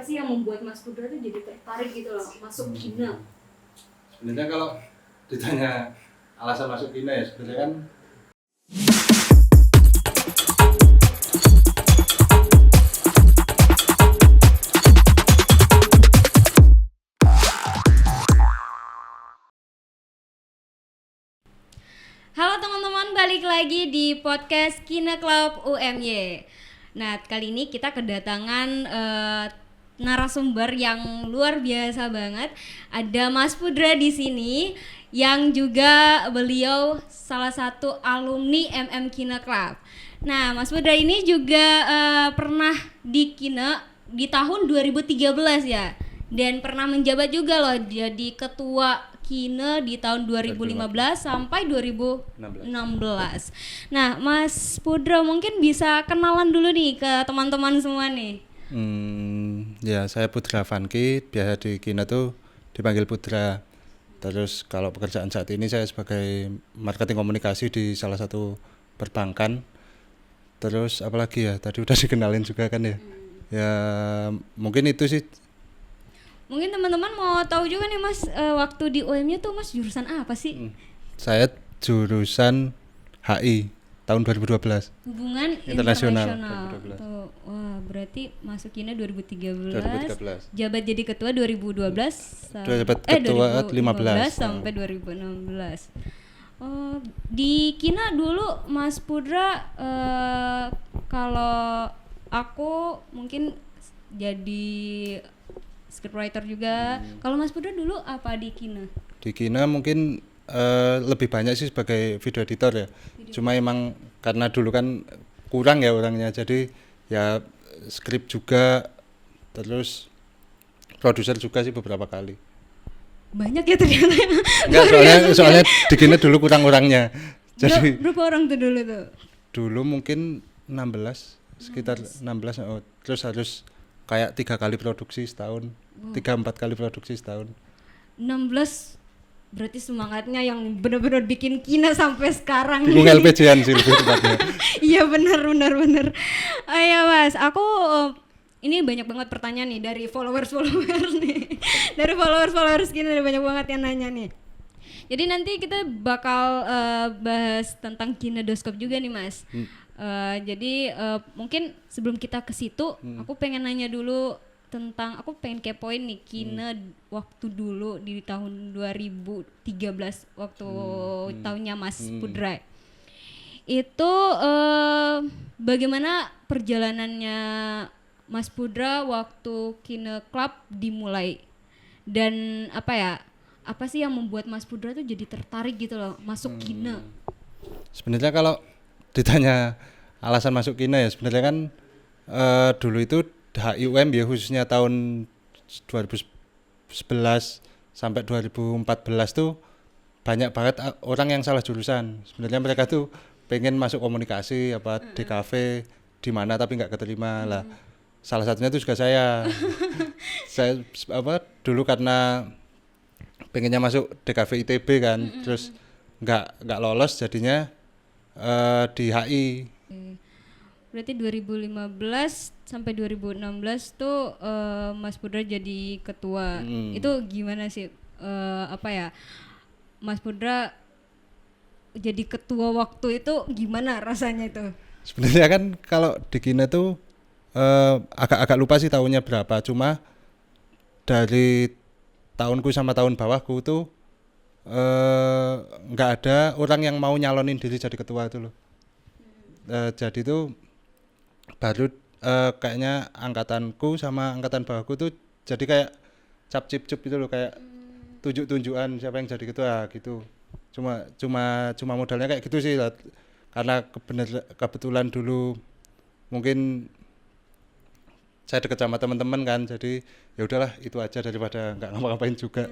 apa sih yang membuat Mas Putra tuh jadi tertarik gitu loh masuk Kina? Sebenarnya kalau ditanya alasan masuk Kina ya sebenarnya kan Halo teman-teman, balik lagi di podcast Kina Club UMY. Nah, kali ini kita kedatangan narasumber yang luar biasa banget. Ada Mas Putra di sini yang juga beliau salah satu alumni MM Kina Club. Nah, Mas Putra ini juga pernah di Kina di tahun 2013 ya. Dan pernah menjabat juga loh jadi ketua Kina di tahun 2015 sampai 2016. Nah, Mas Putra mungkin bisa kenalan dulu nih ke teman-teman semua nih. Ya saya Putra Vanki, biasa di Kina tuh dipanggil Putra. Terus kalau pekerjaan saat ini saya sebagai marketing komunikasi di salah satu perbankan. Terus apalagi ya, tadi udah dikenalin juga kan ya. Ya mungkin itu sih. Mungkin teman-teman mau tahu juga nih Mas, waktu di UM-nya tuh Mas jurusan apa sih? Saya jurusan HI tahun 2012. Hubungan Internasional. Tuh, wah, berarti masuk Kina 2013. Jabat jadi ketua 2012 Jabat ketua 2015 sampai 2016. Oh, di Kina dulu Mas Putra, kalau aku mungkin jadi scriptwriter juga. Kalau Mas Putra dulu apa di Kina? Di Kina mungkin lebih banyak sih sebagai video editor ya. Cuma emang karena dulu kan kurang ya orangnya, jadi ya skrip juga, terus produser juga sih beberapa kali. Banyak ya ternyata. Enggak, soalnya di Kina dulu kurang orangnya. Jadi berapa orang tuh dulu tuh? dulu mungkin 16, sekitar 16. Terus harus kayak 3 kali produksi setahun, 3-4 kali produksi setahun. 16 berarti semangatnya yang benar-benar bikin Kina sampai sekarang. Bingung LPG-an sih lebih tepatnya. Iya benar. Ayo Mas, aku ini banyak banget pertanyaan nih dari followers nih. Dari followers Kina ada banyak banget yang nanya nih. Jadi nanti kita bakal bahas tentang Kinadoskop juga nih Mas. Jadi mungkin sebelum kita ke situ, aku pengen nanya dulu tentang, aku pengen kepoin nih Kina waktu dulu di tahun 2013 waktu tahunnya Mas Putra. Itu bagaimana perjalanannya Mas Putra waktu Kina Club dimulai, dan apa sih yang membuat Mas Putra tuh jadi tertarik gitu loh masuk Kina? Sebenarnya kalau ditanya alasan masuk Kina ya sebenarnya kan dulu itu HIUM ya khususnya tahun 2011 sampai 2014 tuh banyak banget orang yang salah jurusan. Sebenarnya mereka tuh pengen masuk komunikasi di kafe di mana tapi nggak keterima lah. Salah satunya itu juga saya. Saya dulu karena pengennya masuk DKV ITB kan, terus nggak lolos jadinya di HI. Berarti 2015 sampai 2016 tuh Mas Putra jadi ketua. Itu gimana sih Mas Putra jadi ketua waktu itu gimana rasanya itu? Sebenarnya kan kalau di Kina tuh agak lupa sih tahunnya berapa, cuma dari tahunku sama tahun bawahku tuh nggak ada orang yang mau nyalonin diri jadi ketua itu loh. Jadi tuh baru kayaknya angkatanku sama angkatan bawahku tuh jadi kayak cap cip cup gitu loh, kayak tunjuk-tunjukan siapa yang jadi ketua gitu. Cuma modalnya kayak gitu sih, karena kebetulan dulu mungkin saya dekat sama teman-teman kan, jadi ya udahlah itu aja daripada nggak ngapa-ngapain juga.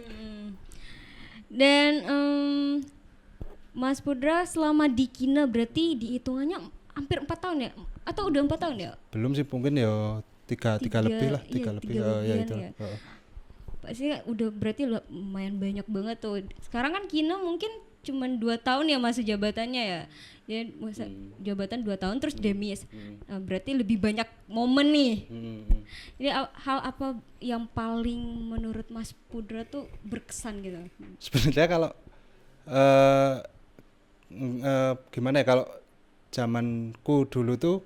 Dan Mas Putra selama di Kina berarti dihitungannya hampir 4 tahun ya? Atau udah 4 tahun ya? Belum sih, mungkin ya 3 lebih lah, 3 lebih ya itu. Pasti udah berarti lumayan banyak banget tuh. Sekarang kan Kina mungkin cuman 2 tahun ya masa jabatannya ya. Ya masa jabatan 2 tahun terus demis. Berarti lebih banyak momen nih. Jadi hal apa yang paling menurut Mas Pudra tuh berkesan gitu? Sebenarnya kalau gimana ya, kalau zamanku dulu tuh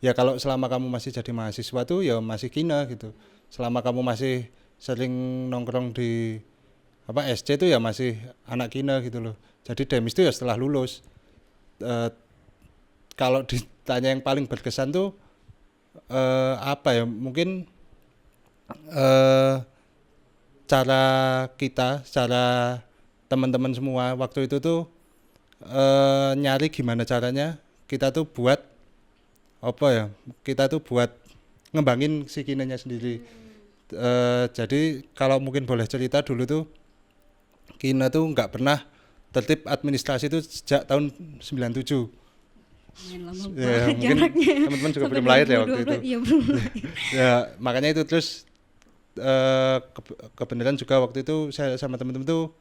ya kalau selama kamu masih jadi mahasiswa tuh ya masih kina gitu. Selama kamu masih sering nongkrong di SC tuh ya masih anak kina gitu loh. Jadi demis tuh ya setelah lulus. Kalau ditanya yang paling berkesan tuh apa ya, mungkin cara teman-teman semua waktu itu tuh nyari gimana caranya kita tuh buat ngembangin si kinanya sendiri. Jadi kalau mungkin boleh cerita, dulu tuh kina tuh nggak pernah tertib administrasi itu sejak tahun 97. Lama Ya, banget mungkin jaraknya. teman-teman juga Sampai belum lahir ya waktu 2022. itu. Iya belum. Ya makanya itu terus kebenaran juga waktu itu saya sama teman-teman tuh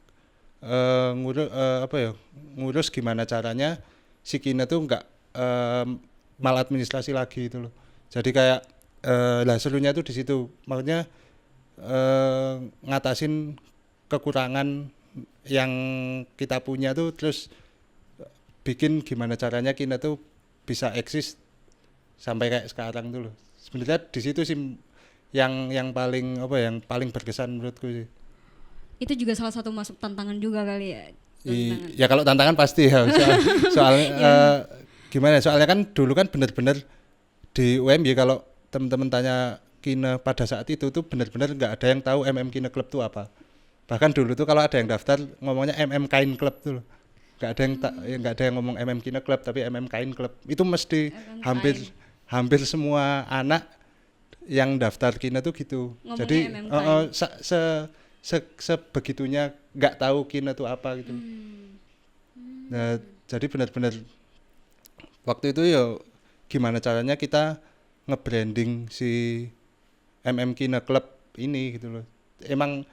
ngurus gimana caranya si kina tuh nggak maladministrasi lagi itu loh. Jadi kayak lah serunya tuh di situ, maksudnya ngatasin kekurangan yang kita punya tuh, terus bikin gimana caranya kina tuh bisa eksis sampai kayak sekarang tuh loh. Sebenarnya di situ sih yang paling berkesan menurutku sih. Itu juga salah satu masuk tantangan juga kali ya. Ya kalau tantangan pasti ya, soalnya kan dulu kan benar-benar di UMY, kalau teman-teman tanya kina pada saat itu tuh benar-benar nggak ada yang tahu Kina Club tuh apa. Bahkan dulu tuh kalau ada yang daftar ngomongnya Kain Club tuh loh. Nggak ada yang ngomong Kina Club, tapi Kain Club. Itu mesti hampir semua anak yang daftar kina tuh gitu. Ngomongnya Jadi Kain. sebegitunya nggak tahu kina tuh apa gitu. Nah, jadi benar-benar waktu itu ya gimana caranya kita nge-branding si Kina Club ini gitu loh. Emang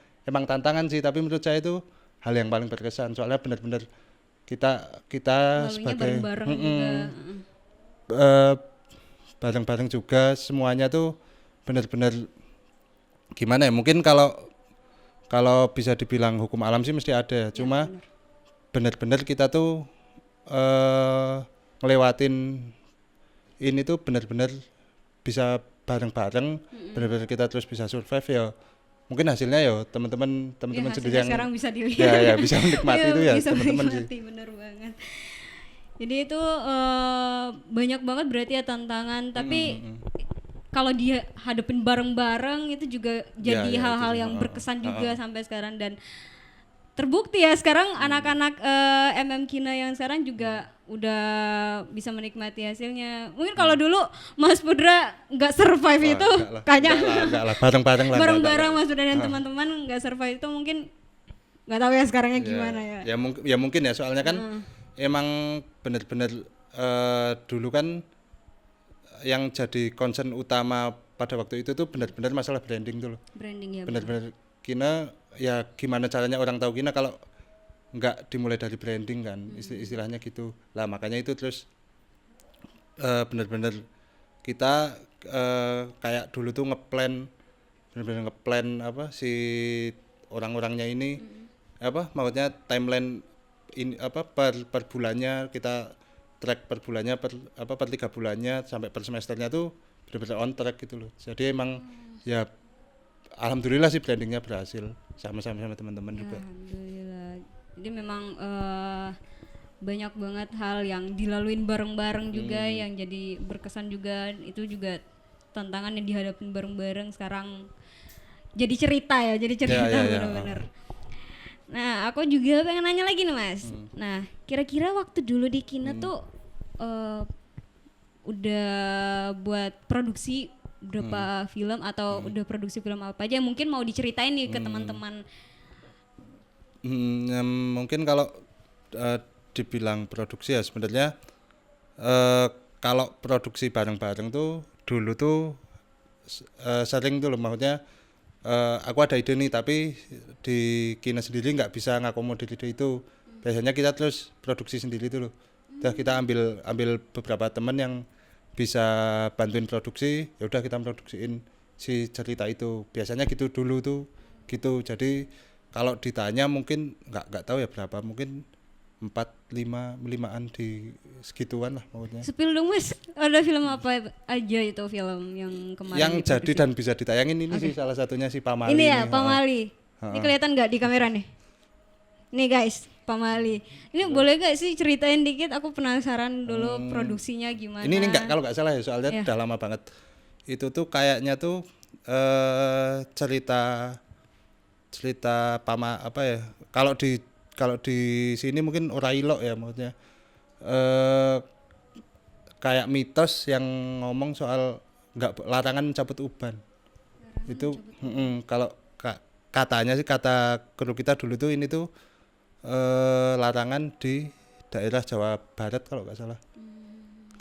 tantangan sih, tapi menurut saya itu hal yang paling berkesan, soalnya benar-benar kita Lalunya sebagai bareng-bareng juga. bareng-bareng juga semuanya tuh benar-benar gimana ya, mungkin kalau bisa dibilang hukum alam sih mesti ada, cuma benar-benar kita tuh ngelewatin ini tuh benar-benar bisa bareng-bareng, benar-benar kita terus bisa survive ya. Mungkin hasilnya ya teman-teman sendiri yang sekarang bisa dilihat. ya bisa menikmati itu ya bisa teman-teman sih. menikmati, bener banget. Jadi itu banyak banget berarti ya tantangan, tapi kalau dia hadapin bareng-bareng itu juga jadi Ya, hal-hal itu yang berkesan juga sampai sekarang, dan terbukti ya sekarang anak-anak Kina yang sekarang juga udah bisa menikmati hasilnya. Mungkin kalau dulu Mas Pudra nggak survive itu kayaknya enggak lah, bareng-bareng lah. bareng-bareng Mas Pudra dan teman-teman nggak survive itu, mungkin nggak tahu ya sekarangnya gimana ya. Ya mungkin ya, soalnya kan emang benar-benar dulu kan yang jadi concern utama pada waktu itu tuh benar-benar masalah branding tuh loh. Branding ya. Benar-benar kina ya gimana caranya orang tahu kina kalau nggak dimulai dari branding kan, istilahnya gitu lah. Makanya itu terus benar-benar kita kayak dulu tuh benar-benar ngeplan si orang-orangnya ini, maksudnya timeline ini per bulannya kita track, per bulannya per 3 bulannya sampai per semesternya tuh benar-benar on track gitu loh. Jadi emang ya alhamdulillah sih brandingnya berhasil sama-sama teman-teman juga. Alhamdulillah. Jadi memang banyak banget hal yang dilaluin bareng-bareng juga yang jadi berkesan juga. Itu juga tantangan yang dihadapin bareng-bareng sekarang jadi cerita ya, benar-benar. Nah, aku juga pengen nanya lagi nih Mas. Nah, kira-kira waktu dulu di Kina tuh udah buat produksi berapa film, atau udah produksi film apa aja yang mungkin mau diceritain nih ke teman-teman? Mungkin kalau dibilang produksi ya sebenarnya kalau produksi bareng-bareng tuh dulu tuh sering tuh loh, maksudnya aku ada ide nih tapi di Kina sendiri nggak bisa ngakomodir ide itu. Biasanya kita terus produksi sendiri tuh loh. Udah kita ambil beberapa teman yang bisa bantuin produksi, ya udah kita produksiin si cerita itu. Biasanya gitu dulu tuh gitu. Jadi kalau ditanya mungkin nggak tahu ya berapa, mungkin 4-5-5an di segituan lah maksudnya. Spill dong Mas, ada film apa aja itu film yang kemarin Yang jadi diproduksi? dan bisa ditayangin ini sih salah satunya si Pamali. Ini ya nih, Pamali. Ini kelihatan nggak di kamera nih? Nih guys, Pamali. Ini boleh gak sih ceritain dikit? Aku penasaran dulu produksinya gimana. Ini enggak, kalau nggak salah ya soalnya Iya. udah lama banget. Itu tuh kayaknya tuh cerita apa ya? Kalau di sini mungkin ora ilok ya maksudnya. Kayak mitos yang ngomong soal nggak larangan mencabut uban. Itu kalau katanya sih, kata kru kita dulu tuh ini tuh larangan di daerah Jawa Barat kalau nggak salah.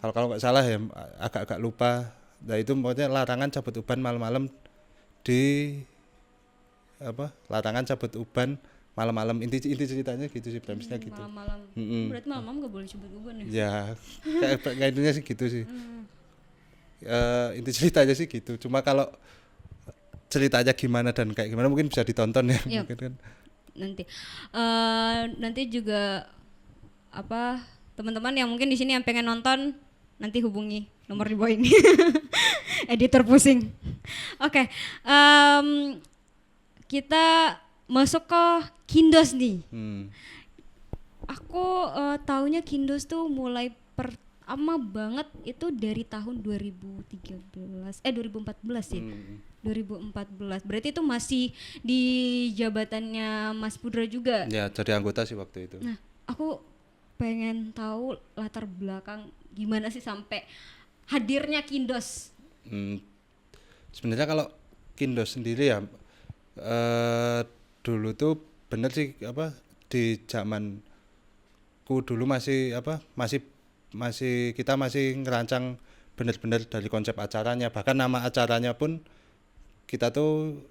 Kalau nggak salah ya, agak lupa. Nah itu maksudnya larangan cabut uban malam-malam di apa? Larangan cabut uban malam-malam. Inti ceritanya gitu sih, premisnya gitu. Malam-malam. Berarti malam-malam gak boleh cabut uban ya? Ya, kayak intinya sih gitu sih. Inti ceritanya sih gitu. Cuma kalau ceritanya gimana dan kayak gimana mungkin bisa ditonton ya. Iya. Mungkin kan. Nanti juga apa teman-teman yang mungkin di sini yang pengen nonton nanti hubungi nomor di bawah ini. Editor pusing. Oke, kita masuk ke Kindos nih. Aku taunya Kindos tuh mulai pertama banget itu dari tahun 2014 ya. 2014. Berarti itu masih di jabatannya Mas Pudra juga. Ya, jadi anggota sih waktu itu. Nah, aku pengen tahu latar belakang gimana sih sampai hadirnya Kindos. Sebenarnya kalau Kindos sendiri ya dulu tuh bener sih apa di zamanku dulu masih kita masih ngerancang bener-bener dari konsep acaranya, bahkan nama acaranya pun kita tuh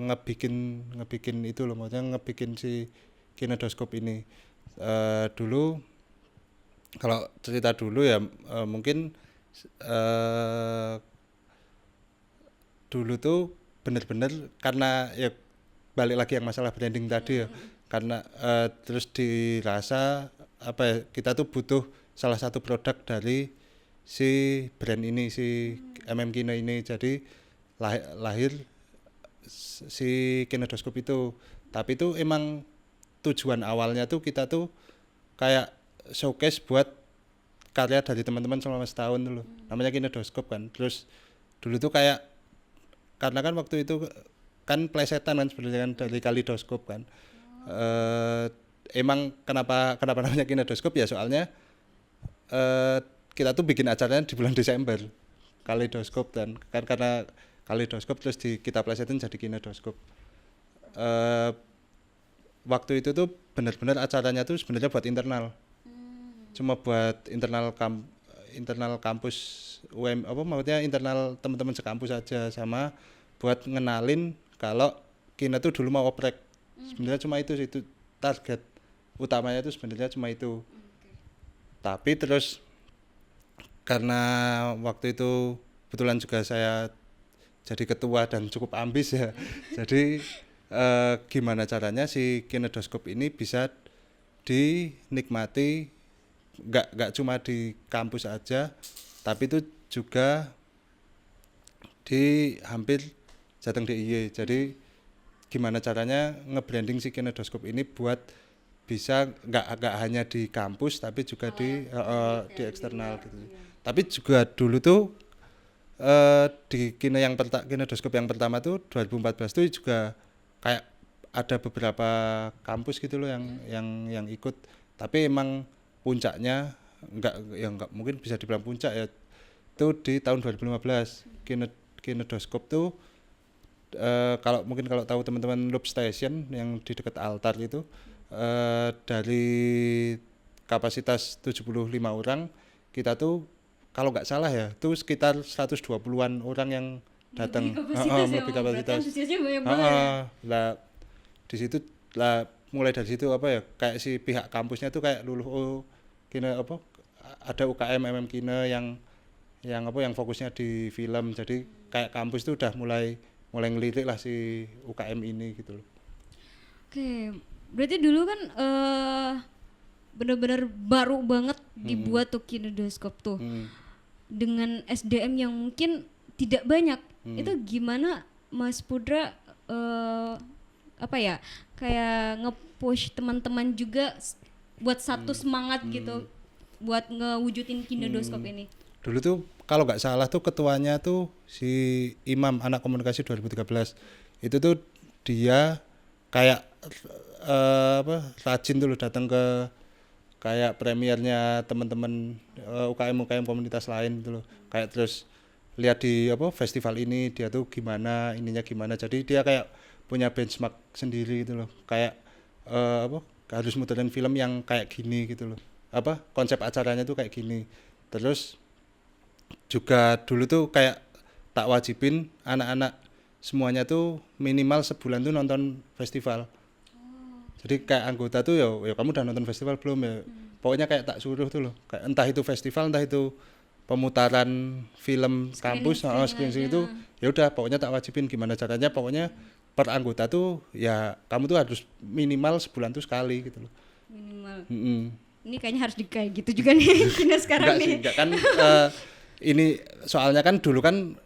ngebikin itu loh, maksudnya ngebikin si Kinedoskop ini. Dulu kalau cerita dulu ya mungkin dulu tuh bener-bener karena ya balik lagi yang masalah branding tadi ya, karena terus dirasa apa ya, kita tuh butuh salah satu produk dari si brand ini, si Kino ini. Jadi lahir si Kinedoskop itu. Tapi itu emang tujuan awalnya tuh kita tuh kayak showcase buat karya dari teman-teman selama setahun dulu. Namanya Kinedoskop kan. Terus dulu tuh kayak karena kan waktu itu kan plesetan kan sebenarnya kan dari Kalidoskop kan. Emang kenapa namanya Kinedoskop ya soalnya kita tuh bikin acaranya di bulan Desember. Kalidoskop dan kan karena Kalidoskop terus kita plesetin jadi Kinedoskop. Waktu itu tuh benar-benar acaranya tuh sebenarnya buat internal. Cuma buat internal kampus UM apa maksudnya internal teman-teman sekampus aja, sama buat ngenalin kalau Kina tuh dulu mau oprek. Sebenarnya cuma itu sih, itu target utamanya tuh sebenarnya cuma itu. Tapi terus karena waktu itu kebetulan juga saya jadi ketua dan cukup ambis ya. Jadi gimana caranya si Kinedoskop ini bisa dinikmati nggak cuma di kampus aja, tapi itu juga di hampir Jateng DIY. Jadi gimana caranya nge-branding si Kinedoskop ini buat bisa nggak hanya di kampus tapi juga di eksternal gitu. Tapi juga dulu tuh di Kinedoskop yang pertama tuh 2014 tuh juga kayak ada beberapa kampus gitu loh yang ikut. Tapi emang puncaknya nggak mungkin bisa dibilang puncak ya, itu di tahun 2015 Kinedoskop tuh kalau tahu teman-teman Loop Station yang di dekat altar itu, dari kapasitas 75 orang kita tuh kalau nggak salah ya tuh sekitar 120-an orang yang datang. Lebih kapasitas. Lah di situ lah mulai dari situ apa ya, kayak si pihak kampusnya tuh kayak luluh, oh kina apa, ada UKM Kina yang apa, yang fokusnya di film, jadi kayak kampus tuh udah mulai ngelirik lah si UKM ini gitu loh. Oke, berarti dulu kan benar-benar baru banget dibuat tuh Kinetoskop tuh dengan SDM yang mungkin tidak banyak. Itu gimana Mas Pudra apa ya, kayak nge-push teman-teman juga buat satu semangat gitu buat ngewujudin Kinetoskop ini? Dulu tuh kalau nggak salah tuh ketuanya tuh si Imam Anak Komunikasi 2013. Itu tuh dia kayak rajin dulu datang ke kayak premiernya teman-teman UKM komunitas lain gitu loh. Kayak terus lihat di festival ini dia tuh gimana, ininya gimana. Jadi dia kayak punya benchmark sendiri gitu loh. Kayak harus muterin film yang kayak gini gitu loh. Konsep acaranya tuh kayak gini. Terus juga dulu tuh kayak tak wajibin anak-anak semuanya tuh minimal sebulan tuh nonton festival. Jadi kayak anggota tuh ya kamu udah nonton festival belum ya? Pokoknya kayak tak suruh tuh loh. Kayak entah itu festival, entah itu pemutaran film kampus, screening itu ya udah pokoknya tak wajibin gimana caranya, pokoknya per anggota tuh ya kamu tuh harus minimal sebulan tuh sekali gitu loh. Minimal. Ini kayaknya harus kayak gitu juga nih Kina sekarang nih. Enggak kan ini soalnya kan dulu kan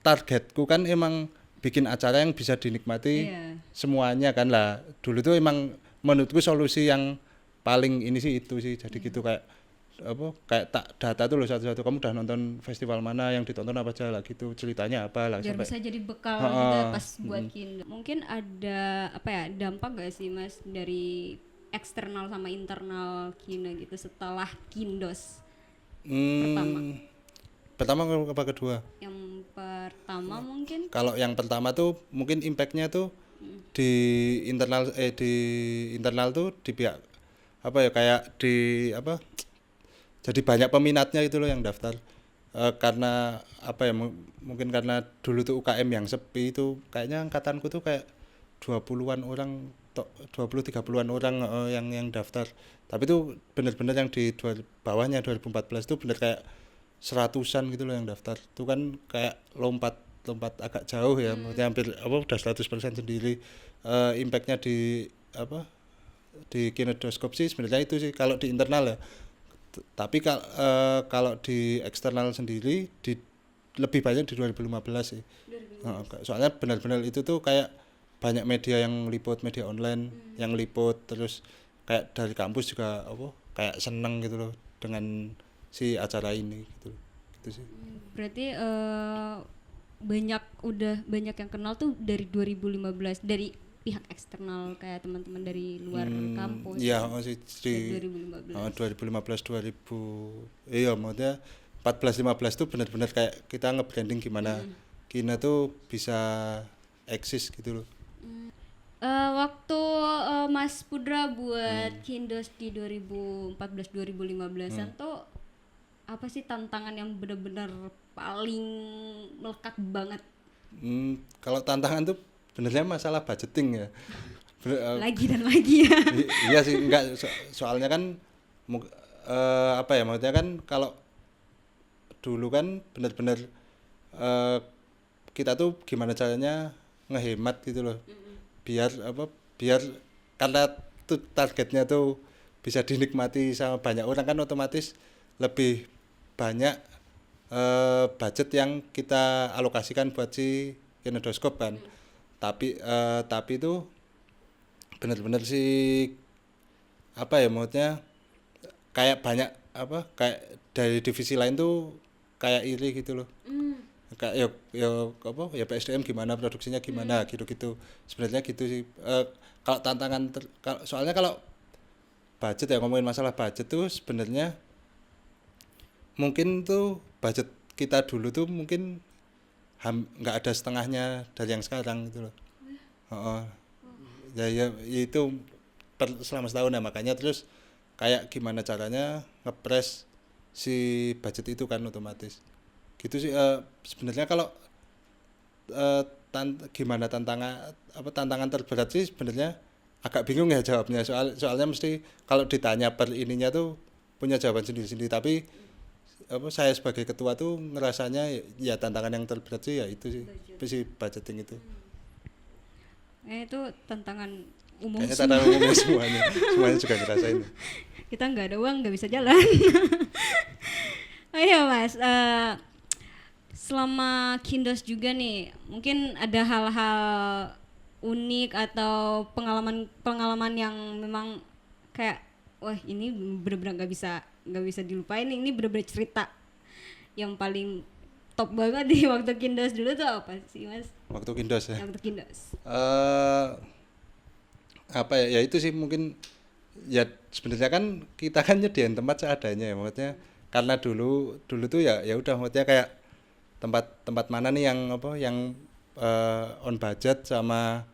targetku kan emang bikin acara yang bisa dinikmati semuanya kan lah. Dulu tuh emang menurutku solusi yang paling ini sih itu sih. Jadi gitu kayak tak data tuh loh satu-satu, kamu udah nonton festival mana, yang ditonton apa aja lah gitu, ceritanya apa lah. Biar bisa jadi bekal juga pas buat Kindo. Mungkin ada apa ya, dampak gak sih Mas dari eksternal sama internal Kindo gitu setelah Kindos pertama apa kedua? Yang pertama mungkin. Kalau yang pertama tuh mungkin impactnya tuh di internal tuh di pihak apa ya, kayak di jadi banyak peminatnya gitu loh yang daftar. Karena apa ya, mungkin karena dulu tuh UKM yang sepi itu, kayaknya angkatanku tuh kayak 20-an orang, 20-30-an orang yang daftar. Tapi tuh bener-bener yang di bawahnya 2014 tuh bener kayak 100-an gitu loh yang daftar. Itu kan kayak lompat agak jauh ya, maksudnya hampir udah 100% sendiri. Impactnya di di Kinetoskop sih sebenarnya itu sih kalau di internal ya. Tapi kalau di eksternal sendiri lebih banyak di 2015 sih. Soalnya benar-benar itu tuh kayak banyak media yang liput, media online yang liput, terus kayak dari kampus juga kayak seneng gitu loh dengan si acara ini gitu sih. Berarti udah banyak yang kenal tuh dari 2015 dari pihak eksternal kayak teman-teman dari luar kampus. Iya, masih di 2015 iya, maksudnya 14-15 tuh benar-benar kayak kita nge-branding gimana Kina tuh bisa eksis gitu loh. Waktu Mas Pudra buat Kindos di 2014-2015an tuh apa sih tantangan yang benar-benar paling melekat banget? Kalau tantangan tuh benernya masalah budgeting ya. Lagi dan lagi ya. Iya sih, enggak soalnya kan apa ya, maksudnya kan kalau dulu kan benar-benar kita tuh gimana caranya ngehemat gitu loh. Biar karena tuh targetnya tuh bisa dinikmati sama banyak orang, kan otomatis lebih banyak budget yang kita alokasikan buat si Kinetoskop kan. Tapi itu benar-benar sih apa ya, maksudnya kayak banyak kayak dari divisi lain tuh kayak iri gitu loh. Kayak ya PSDM gimana, produksinya gimana gitu sebenarnya gitu sih. Kalau tantangan soalnya kalau budget ya, ngomongin masalah budget tuh sebenarnya mungkin tuh budget kita dulu tuh mungkin nggak ada setengahnya dari yang sekarang gitu loh. Ya itu selama setahun ya, makanya terus kayak gimana caranya ngepres si budget itu kan otomatis gitu sih. Sebenarnya kalau gimana tantangan terberat sih sebenarnya agak bingung ya jawabnya, soalnya mesti kalau ditanya per ininya tuh punya jawaban sendiri-sendiri, tapi apa saya sebagai ketua tuh ngerasanya ya tantangan yang terberat sih ya itu sih budgeting itu. Itu tantangan umum Kayaknya semua. tantangan umum semuanya juga ngerasain. Kita nggak ada uang nggak bisa jalan. Ayo Mas, selama Kindos juga nih, mungkin ada hal-hal unik atau pengalaman yang memang kayak wah ini bener-bener nggak bisa dilupain, ini bener-bener cerita yang paling top banget di waktu Kindos dulu tuh apa sih Mas? Waktu Kindos ya. Waktu Kindos. Apa ya itu sih mungkin ya sebenarnya kan kita kan nyediain tempat seadanya ya, maksudnya karena dulu tuh ya udah maksudnya kayak tempat mana nih yang apa yang on budget sama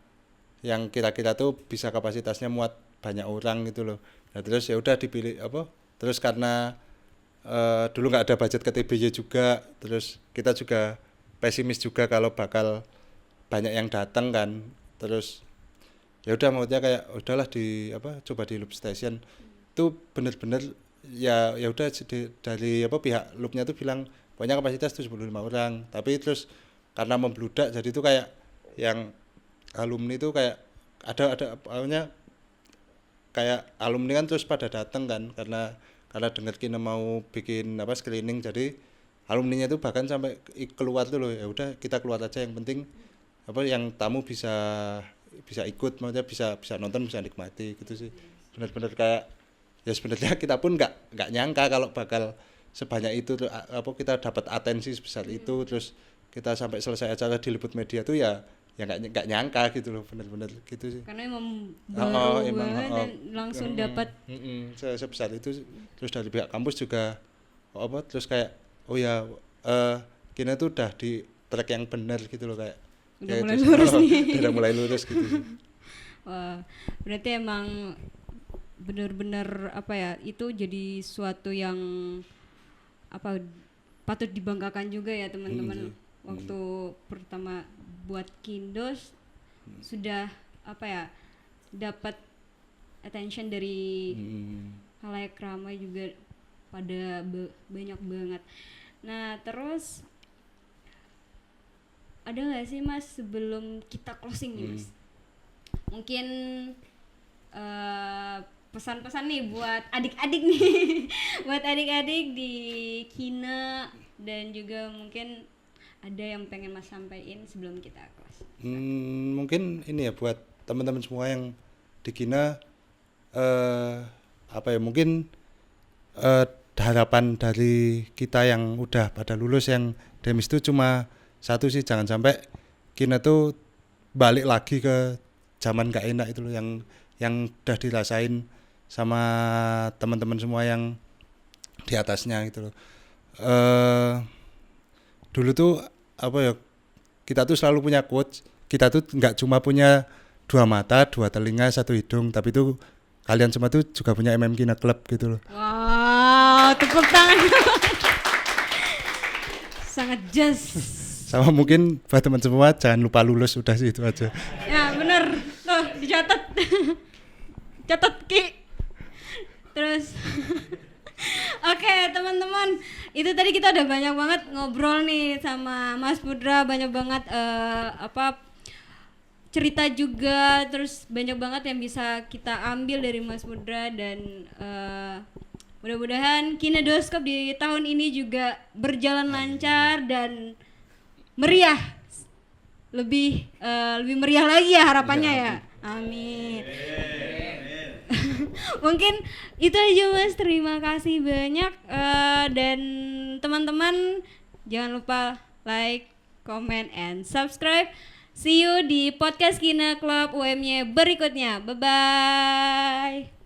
yang kira-kira tuh bisa kapasitasnya muat banyak orang gitu loh. Nah terus ya udah dipilih apa, terus karena dulu nggak ada budget KTBY juga, terus kita juga pesimis juga kalau bakal banyak yang datang kan, terus ya udah maksudnya kayak udahlah coba di loop station itu bener-bener ya udah dari apa pihak loopnya tuh bilang pokoknya kapasitas 75 orang, tapi terus karena membludak jadi itu kayak yang alumni itu kayak ada apanya kayak alumni kan terus pada datang kan karena dengar Kina mau bikin apa screening, jadi alumninya itu bahkan sampai keluar tuh loh, ya udah kita keluar aja yang penting apa yang tamu bisa ikut, maksudnya bisa nonton, bisa nikmati gitu sih. Benar-benar kayak ya sebenarnya kita pun nggak nyangka kalau bakal sebanyak itu apa kita dapat atensi sebesar itu, terus kita sampai selesai acara diliput media tuh ya nggak nyangka gitu loh, benar-benar gitu sih. Karena emang baru banget dan langsung dapat sebesar itu, terus dari pihak kampus juga apa terus kayak oh ya Kina tuh udah di track yang benar gitu loh, kayak udah mulai lurus nih. Udah mulai lurus gitu. Wah, berarti emang benar-benar apa ya, itu jadi suatu yang apa patut dibanggakan juga ya teman-teman. Waktu pertama buat Kindos sudah apa ya dapat attention dari halayak ramai juga pada banyak banget. Nah terus ada nggak sih Mas sebelum kita closing nih Mas, mungkin pesan-pesan nih buat adik-adik nih buat adik-adik di Kina, dan juga mungkin ada yang pengen Mas sampaikan sebelum kita close. Mungkin ini ya buat teman-teman semua yang di Kina apa ya mungkin harapan dari kita yang udah pada lulus yang demis itu cuma satu sih, jangan sampai Kina tuh balik lagi ke zaman gak enak itu loh yang udah dirasain sama teman-teman semua yang di atasnya gitu loh. Dulu tuh apa ya kita tuh selalu punya quotes, kita tuh nggak cuma punya 2 mata, 2 telinga, 1 hidung, tapi tuh kalian semua tuh juga punya Kina Club gitu loh. Wow, tepuk tangan. Sangat just. Sama mungkin buat teman semua jangan lupa lulus, udah sih itu aja. Ya bener, tuh dicatat. Catat Ki. Terus oke, teman-teman, itu tadi kita udah banyak banget ngobrol nih sama Mas Putra, banyak banget cerita juga, terus banyak banget yang bisa kita ambil dari Mas Putra, dan mudah-mudahan Kinedoskop di tahun ini juga berjalan lancar dan meriah, lebih meriah lagi ya harapannya ya. Amin. Mungkin itu aja Mas, terima kasih banyak, dan teman-teman jangan lupa like, comment, and subscribe. See you di podcast Kina Club UMY berikutnya. Bye bye.